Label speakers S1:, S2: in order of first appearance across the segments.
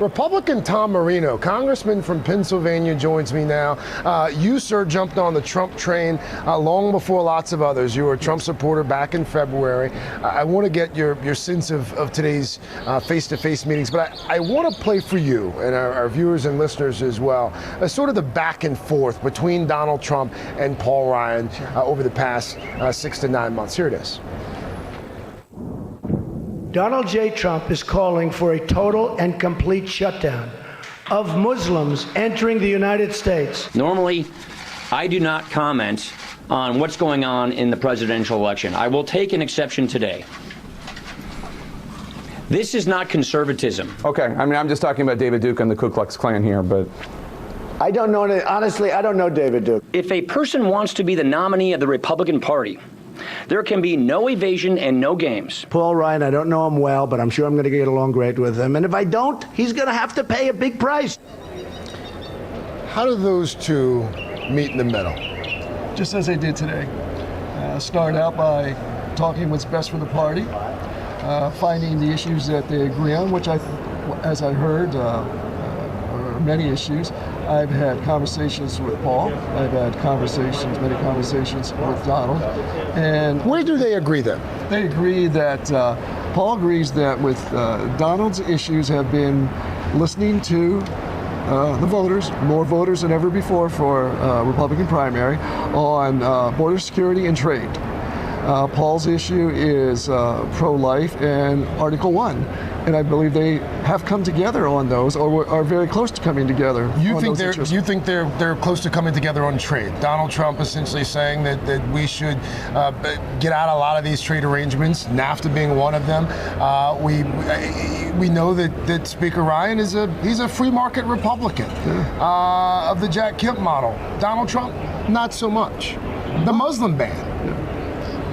S1: Republican Tom Marino, congressman from Pennsylvania, joins me now. You, sir, jumped on the Trump train long before lots of others. You were a Trump supporter back in February. I want to get your sense of today's face-to-face meetings, but I want to play for you and our viewers and listeners as well, sort of the back and forth between Donald Trump and Paul Ryan over the past 6 to 9 months. Here it is.
S2: Donald J. Trump is calling for a total and complete shutdown of Muslims entering the United States.
S3: Normally, I do not comment on what's going on in the presidential election. I will take an exception today. This is not conservatism.
S4: Okay, I mean, I'm just talking about David Duke and the Ku Klux Klan here, but...
S5: I don't know, honestly, I don't know David Duke.
S3: If a person wants to be the nominee of the Republican Party, there can be no evasion and no games.
S2: Paul Ryan, I don't know him well, but I'm sure I'm going to get along great with him. And if I don't, he's going to have to pay a big price.
S1: How do those two meet in the middle?
S6: Just as they did today. Start out by talking what's best for the party, finding the issues that they agree on, which as I heard, are many issues. I've had conversations with Paul. I've had many conversations with Donald. And
S1: where do they agree then?
S6: They agree that Paul agrees that with Donald's issues have been listening to the voters, more voters than ever before for Republican primary, on border security and trade. Paul's issue is pro-life and Article 1. And I believe they have come together on those, or are very close to coming together.
S1: You think they're close to coming together on trade? Donald Trump essentially saying that we should get out a lot of these trade arrangements, NAFTA being one of them. We know that Speaker Ryan he's a free market Republican of the Jack Kemp model. Donald Trump, not so much. The Muslim ban.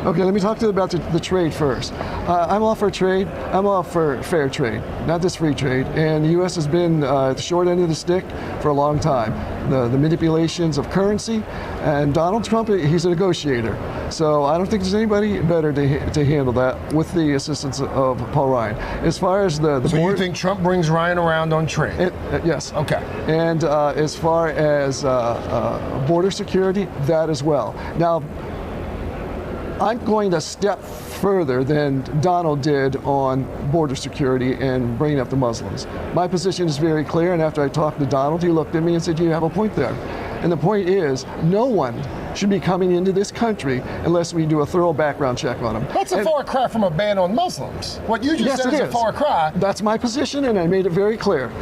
S6: Okay, let me talk to you about the trade first. I'm all for trade. I'm all for fair trade, not just free trade. And the U.S. has been at the short end of the stick for a long time. The manipulations of currency, and Donald Trump, he's a negotiator. So I don't think there's anybody better to handle that with the assistance of Paul Ryan. As far as the
S1: so you think Trump brings Ryan around on trade?
S6: Yes.
S1: Okay.
S6: And as far as border security, that as well. Now, I'm going a step further than Donald did on border security and bringing up the Muslims. My position is very clear, and after I talked to Donald, he looked at me and said, you have a point there. And the point is, no one should be coming into this country unless we do a thorough background check on them.
S1: That's a far cry from a ban on Muslims. What you just said is a far cry.
S6: That's my position, and I made it very clear.